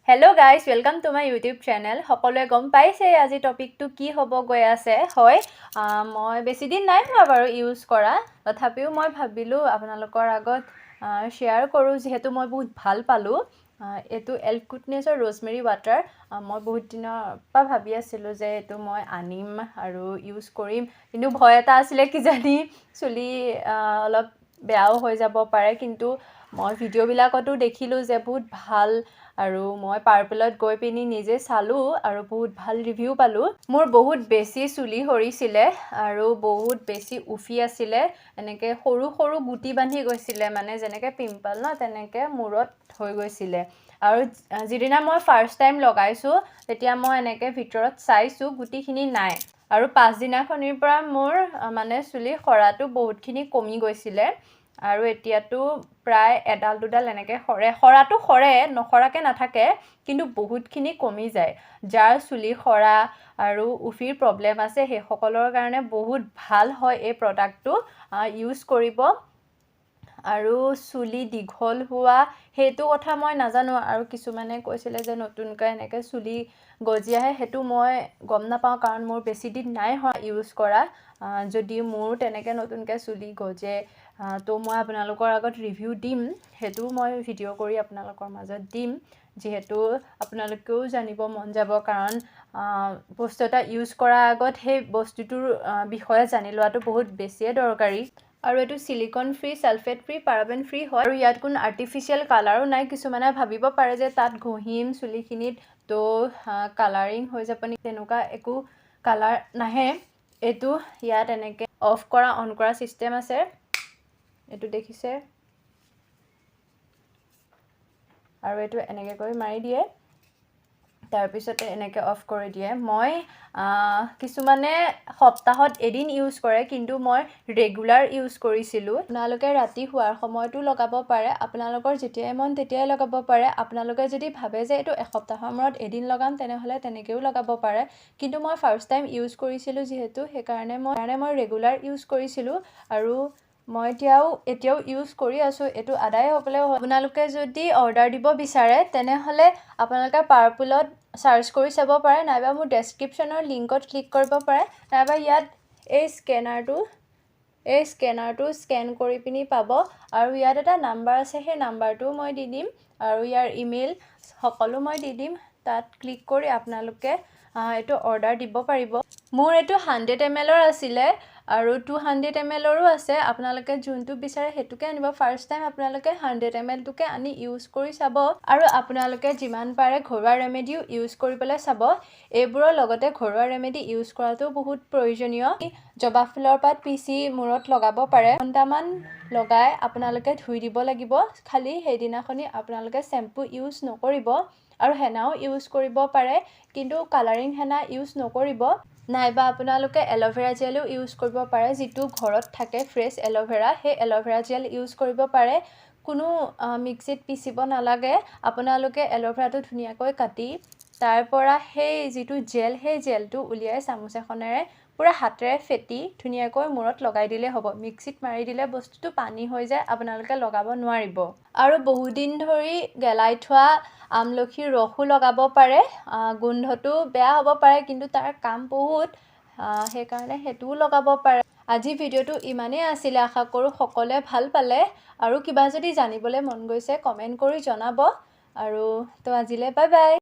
Hello guys, welcome to my YouTube channel. সকলোৱে গম পাইছে আজি টপিকটো কি হ'ব গৈ আছে হয় মই বেছি দিন নাই হোৱা বাৰু ইউজ কৰা তথাপিও মই ভাবিলো আপোনালোকৰ আগত শেয়াৰ কৰো যেহেতু মই বহুত ভাল পালো এটো এলকুটনেছৰ rosemary water মই বহুত দিনৰ পৰা ভাবি আছিলো যে এটো মই আনিম আৰু ইউজ কৰিম কিন্তু ভয় এটা আছিল কি জানি চুলি অলপ বেয়াও হৈ যাব পাৰে কিন্তু মই ভিডিও বিলাকতো দেখিলো যে বহুত ভাল আৰু মই পাৰ্পলত গৈ পিনি নিজে চালো আৰু বহুত ভাল ৰিভিউ পালো মোৰ বহুত বেছি চুলি হৰিছিলে আৰু বহুত বেছি উফি আছিল এনেকে সৰু সৰু গুটি বান্ধি গৈছিল মানে যেনেকে পিম্পল না তেনেকে মূৰত হৈ গৈছিল আৰু যিদিনা মই ফাৰ্স্ট টাইম লগাইছো তেতিয়া মই এনেকে ভিতৰত চাইছো গুটিখিনি নাই আৰু 5 দিনাখনিৰ পৰা মোৰ মানে চুলি খৰাটো বহুতখিনি কমি গৈছিল আৰু এতিয়াটো প্ৰায় এডাল দুডাল এনেকে খৰাটো খৰে নখৰাকে নাথাকে কিন্তু বহুতখিনি কমি যায় যাৰ চুলি খৰা আৰু উফিৰ প্ৰবলেম আছে হে সকলৰ কাৰণে বহুত ভাল হয় এই প্ৰডাক্টটো ইউজ কৰিব আৰু চুলি দীঘল হোৱা হেতু কথা মই নাজানো আৰু কিছুমানে কৈছিল যে নতুনকৈ এনেকে চুলি গজি আহে হেতু মই গম নাপাও কাৰণ মোৰ বেছি দিন নাই হয় ইউজ কৰা যদি মোৰ তেনেকে নতুনকৈ চুলি গজে তো মই আপোনালোকৰ আগত ৰিভিউ দিম হেতু মই ভিডিও কৰি আপোনালোকৰ মাজত দিম যেহেতু আপোনালোকেও জানিব মন যাব কাৰণ বস্তু এটা ইউজ কৰা আগত হে বস্তুটোৰ বিষয়ে জানি লোৱাটো বহুত বেছিয়ে দৰকাৰী আৰু এটো silicone free sulphate free paraben free হয় আৰু ইয়াত কোন আৰ্টিফিশিয়াল কালাৰো নাই কিছুমানে ভাবিব পাৰে যে তাত ঘহিম চুলিখিনিত তো কালাৰিং হৈ যাবনি তেনেকুৱা একো কালাৰ নাহে এটো ইয়াত এনেকে অফ কৰা অন কৰা সিস্টেম আছে এটো দেখিছে আৰু এটো এনেকে কৰি মাৰি দিয়ে তাৰ পিছতে এনেকে অফ কৰি দিয়ে মই কিছুমানে সপ্তাহত এদিন ইউজ কৰে কিন্তু মই ৰেগুলাৰ ইউজ কৰিছিলো আপোনালোকে ৰাতি হোৱাৰ সময়টো লগাব পাৰে আপোনালোকৰ যেতিয়াই মন তেতিয়াই লগাব পাৰে আপোনালোকে যদি ভাবে যে এটো এসপ্তাহৰ মূৰত এদিন লগাম তেনেহলে তেনেকেও লগাব পাৰে কিন্তু মই ফাৰ্স্ট টাইম ইউজ কৰিছিলো যেহেতু হে কাৰণে মই ৰেগুলাৰ ইউজ কৰিছিলো আৰু মই এতিয়াও ইউজ কৰি আছো এটো আদায় হ'বলে আপোনালোকে যদি অৰ্ডাৰ দিব বিচাৰে তেনেহলে আপোনালোকে পাৰ্পলত সাৰ্চ কৰি চাব পাৰে নাইবা মোৰ ডেসক্ৰিপচনৰ লিংকত ক্লিক কৰিব পাৰে নাইবা ইয়াত এই স্কেনাৰটো স্কেন কৰি পিনি পাব আৰু ইয়াত এটা নাম্বাৰ আছে হে নাম্বাৰটো মই দি দিম আৰু ইয়াৰ ইমেইল সকলো মই দি দিম তাত ক্লিক কৰি আপোনালোকে এটো অৰ্ডাৰ দিব পাৰিব মোৰ এটো 100 ml আছিল আৰু 200 ml ৰো আছে আপোনালোকে যোনটো বিচাৰে হেতুকে আনিব ফাৰ্স্ট টাইম আপোনালোকে 100 ml টোকে আনি ইউজ কৰি চাব আৰু আপোনালোকে যিমান পাৰে ঘৰুৱা ৰেমেডিও ইউজ কৰিবলৈ চাব এইবোৰৰ লগতে ঘৰুৱা ৰেমেডি ইউজ কৰাটো বহুত প্ৰয়োজনীয় জবা ফুলৰ পাত পিচি মূৰত লগাব পাৰে ঘণ্টামান লগাই আপোনালোকে ধুই দিব লাগিব খালি হেদিনাখনি আপোনালোকে শ্যাম্পু ইউজ নকৰিব আৰু হেনাও ইউজ কৰিব পাৰে কিন্তু কালাৰিং হেনা ইউজ নকৰিব নাইবা আপোনালোকে এলোভেৰা জেলো ইউজ কৰিব পাৰে যেটো ঘৰত থাকে ফ্ৰেছ এলোভেৰা হে এলোভেৰা জেল ইউজ কৰিব পাৰে কোনো মিক্সিত পিচিব নালাগে আপোনালোকে এলোভেৰাটো ধুনিয়াকৈ কাটি তাৰ পৰা হে যেটো জেল হে জেলটো উলিয়াই চামুচ এখনেৰে পুৰা হাতেৰে ফেটি ধুনিয়াকৈ মূৰত লগাই দিলে হ'ব মিক্সিত মাৰি দিলে বস্তুটো পানী হৈ যায় আপোনালোকে লগাব নোৱাৰিব আৰু বহু দিন ধৰি গেলাই থোৱা আমলখিৰ ৰসও লগাব পাৰে গোন্ধটো বেয়া হ'ব পাৰে কিন্তু তাৰ কাম বহুত হে কাৰণে হেতুও লগাব পাৰে আজি ভিডিওটো ইমানেই আছিল আশা কৰো সকলোৱে ভাল পালে আৰু কিবা যদি জানিবলৈ মন গৈছে কমেন্ট কৰি জনাব আৰু তো আজিলে বাই বাই